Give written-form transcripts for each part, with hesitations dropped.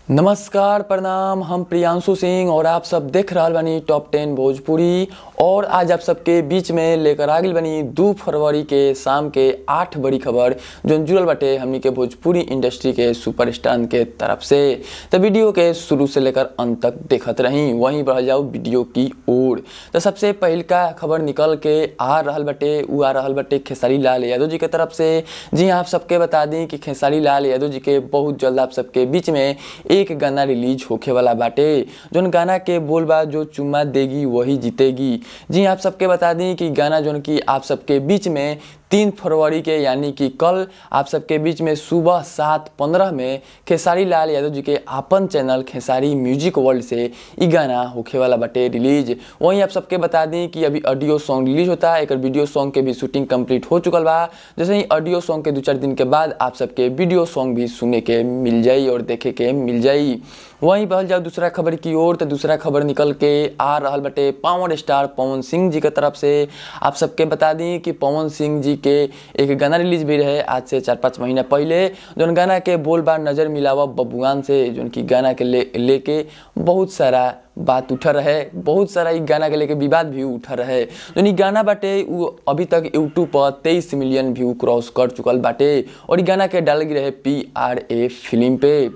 नमस्कार प्रणाम। हम प्रियांशु सिंह और आप सब देख रहा बानी टॉप 10 भोजपुरी। और आज आप सबके बीच में लेकर आ गई बनी 2 फरवरी के शाम के 8 बड़ी खबर जो जुड़ल बाटे हमनी के भोजपुरी इंडस्ट्री के सुपरस्टार के तरफ से। तो वीडियो के शुरू से लेकर अंत तक देखत रही, वहीं बढ़ जाओ वीडियो की ओर। तो सबसे पहलका खबर निकल के आ रहल बाटे, उ आ रहल बाटे खेसारी लाल यादव जी के तरफ से। जी आप सबके बता दें कि खेसारी लाल यादव जी के बहुत जल्द आप सबके बीच में एक गाना रिलीज होखे वाला बाटे, जोन गाना के बोल बा जो चुम्मा देगी वही जीतेगी। जी आप सबके बता दी कि गाना जोन की आप सबके बीच में 3 फरवरी के यानी कि कल आप सबके बीच में सुबह 7:15 में खेसारी लाल यादव जी के आपन चैनल खेसारी म्यूजिक वर्ल्ड से ई गाना होखे वाला बाटे रिलीज। वहीं आप सबके बता दी कि अभी ऑडियो सॉन्ग रिलीज होता है, एक वीडियो सॉन्ग के भी शूटिंग कंप्लीट हो चुकल बा। जैसे ही ऑडियो सॉन्ग के 2-4 दिन के बाद आप सबके वीडियो सॉन्ग भी सुने के मिल जाई और देखे के मिल जाई। वहीं बढ़ जाओ दूसरा खबर की ओर। तो दूसरा खबर निकल के आ रहल बटे पावर स्टार पवन सिंह जी के तरफ से। आप सबके बता दी कि पवन सिंह जी के एक गाना रिलीज भी रहे आज से 4-5 महीना पहले, जोन गाना के बोल बा नजर मिलावा बबुआन से, जोन की गाना के लेके बहुत सारा बात उठा रहे, बहुत सारा ई गाना के लेके विवाद भी उठा रहे। जोन ई गाना बाटे वो अभी तक यूट्यूब पर 23 मिलियन व्यू क्रॉस कर चुकल बाटे और ई गाना के डाल गई रहे PRA फिल्म पे।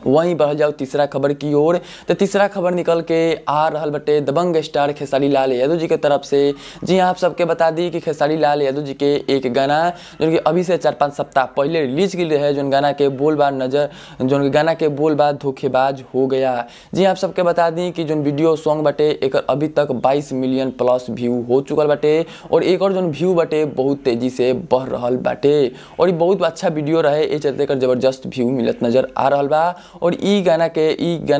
वहीं बढ़ जाओ तीसरा खबर की ओर। तो तीसरा खबर निकल के आ रहल बटे दबंग स्टार खेसारी लाल यादव जी के तरफ से। जी आप सबके बता दी कि खेसारी लाल यादव जी के एक गाना जो कि अभी से 4-5 सप्ताह पहले रिलीज की रहे, जोन गाना के बोल बा नजर, जोन गाना के बोल बा धोखेबाज हो गया। जी आप सबके बता दी कि जोन वीडियो सॉन्ग बटे एक अभी तक 22 मिलियन प्लस व्यू हो चुकल बाटे और एक और जोन व्यू बटे बहुत तेजी से बढ़ रहल बाटे और ये बहुत अच्छा वीडियो रहे, ए चलते कर जबरदस्त व्यू मिलत नजर आ रहल बा। और ई गाना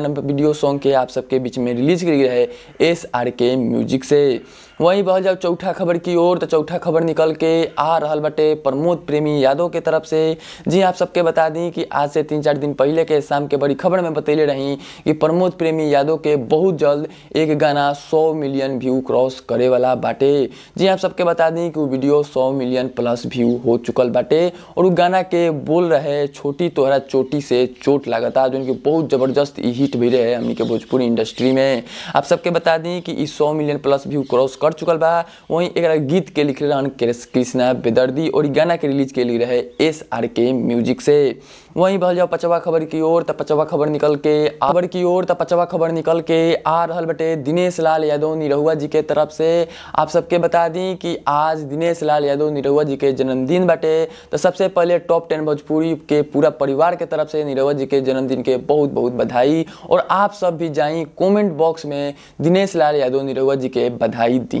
वीडियो सॉन्ग के आप सबके बीच में रिलीज की रहे SRK म्यूजिक से। वहीं बढ़ जाओ चौथा खबर की ओर। तो चौथा खबर निकल के आ रहल बटे प्रमोद प्रेमी यादव के तरफ से। जी आप सबके बता दी कि आज से 3-4 दिन पहले के शाम के बड़ी खबर में बतैले रही कि प्रमोद प्रेमी यादव के बहुत जल्द एक गाना 100 मिलियन व्यू क्रॉस करे वाला बाटे। जी आप सबके बता दी कि वो वीडियो 100 मिलियन प्लस व्यू हो चुकल बाटे और वो गाना के बोल रहे छोटी तोहरा चोटी से चोट लागता, जो कि बहुत जबरदस्त हिट भी रहे हमनी के भोजपुरी इंडस्ट्री में। आप सबके बता दी कि 100 मिलियन प्लस व्यू क्रॉस कर चुकल बा। वहीं एक गीत के लिख रहन कृष्णा बेदर्दी और गाना के रिलीज के लिए रहे SRK म्यूजिक से। वहीं बढ़ जाओ पांचवा खबर की ओर। तो पांचवा खबर निकल के आ रहल बटे दिनेश लाल यादव निरहुआ जी के तरफ से। आप सबके बता दी कि आज दिनेश लाल यादव निरहुआ जी के जन्मदिन बाटे। तो सबसे पहले टॉप 10 भोजपुरी के पूरा परिवार के तरफ से निरहुआ जी के जन्मदिन के बहुत बहुत बधाई। और आप सब भी जाई कमेंट बॉक्स में दिनेश लाल यादव निरहुआ जी के बधाई दी।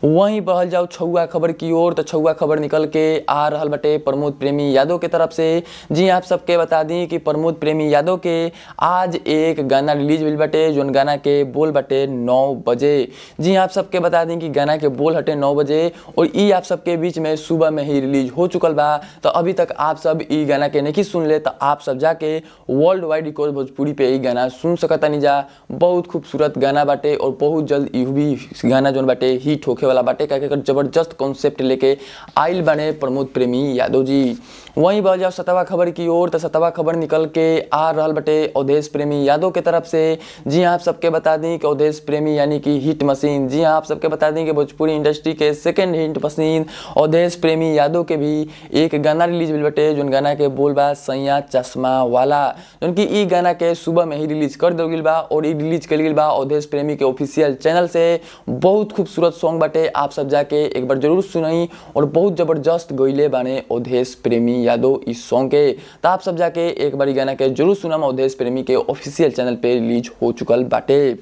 वहीं बढ़ जाओ छुआ खबर की ओर। तो छुआ खबर निकल के आ रहल बटे प्रमोद प्रेमी यादव के तरफ से। जी आप सबके बता दी कि प्रमोद प्रेमी यादव के आज एक गाना रिलीज हुई बटे, जोन गाना के बोल बटे 9 बजे। जी आप सबके बता दी कि गाना के बोल हटे 9 बजे और ई आप सबके बीच में सुबह में ही रिलीज हो चुकल बा। तो अभी तक आप सब ई गाना के नहीं सुन ले तो आप सब जाके वर्ल्ड वाइड रिकॉर्ड भोजपुरी पे ई गाना सुन सकता नहीं जा। बहुत खूबसूरत गाना बाटे और बहुत जल्द यू भी गाना जोन बाटे हिट होखे वाला बाटे, क्या जबरदस्त कॉन्सेप्ट लेके आइल बने प्रमोद प्रेमी यादव जी। वहीं बढ़ जाओ 7वां खबर की ओर। तो 7वां खबर निकल के आ रहल बटे अवधेश प्रेमी यादव के तरफ से। जी आप सबके बता दी कि अवधेश प्रेमी यानी कि हिट मशीन, जी आप सबके बता दी कि भोजपुरी इंडस्ट्री के सेकंड हिट मशीन अवधेश प्रेमी यादव के भी एक गाना रिलीज हुई बटे, जोन गाना के बोल बा सैया चश्मा वाला, जोन की ई गाना के सुबह में ही रिलीज कर दे बा और ई रिलीज कर बा अवधेश प्रेमी के ऑफिशियल चैनल से। बहुत खूबसूरत सॉन्ग बाटे, आप सब जाके एक बार जरूर सुनाई और बहुत जबरदस्त गईले बाने अवधेश प्रेमी यादव इस सॉन्ग के। तो आप सब जाके एक बार गाना के जरूर सुना, अवधेश प्रेमी के ऑफिशियल चैनल पे रिलीज हो चुकल बाटे।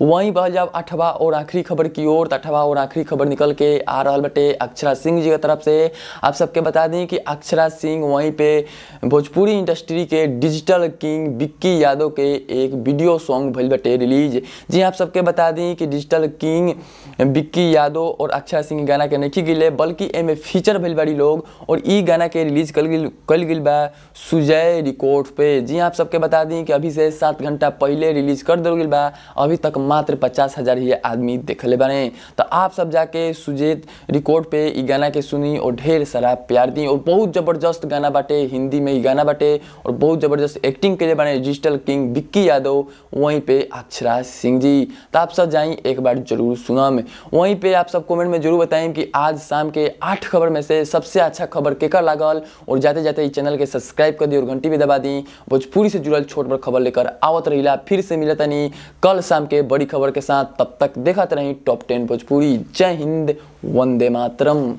वहीं बढ़ जाओ 8वां और आखिरी खबर की ओर। 8वां और आखिरी खबर निकल के आ रहल बटे अक्षरा सिंह जी की तरफ से। आप सबके बता दें कि अक्षरा सिंह वहीं पे भोजपुरी इंडस्ट्री के डिजिटल किंग विक्की यादव के एक वीडियो सॉन्ग भइल बटे रिलीज। जी आप सबके बता दें कि डिजिटल किंग विक्की यादव और अक्षरा सिंह गाना के नहीं गिले बल्कि एमे फीचर भइल बाड़ी लोग और ई गाना के रिलीज कल गिल बा सुजय रिकॉर्ड पे। जी आप सबके बता दें कि अभी से 7 घंटा पहले रिलीज कर दिल बा, अभी तक मात्र 50,000 ही आदमी देखले बने। तो आप सब जाके सुजेत रिकॉर्ड पे ई गाना के सुनी और ढेर सारा प्यार दी। और बहुत ज़बरदस्त गाना बाटे, हिंदी में ही गाना बाटे और बहुत ज़बरदस्त एक्टिंग के लिए बने डिजिटल किंग विक्की यादव, वहीं पे अक्षरा सिंह जी। तो आप सब जाई एक बार जरूर सुनम। वहीं पे आप सब कमेंट में जरूर बताएं कि आज शाम के 8 खबर में से सबसे अच्छा खबर केकर लागल। और जाते जाते इस चैनल के सब्सक्राइब कर दी और घंटी भी दबा दी। भोजपुरी से जुड़ल छोट बड़ खबर लेकर आवत रहिला। फिर से मिलता नहीं कल शाम के बड़ी खबर के साथ। तब तक देखते रही टॉप 10 भोजपुरी। जय हिंद, वंदे मातरम।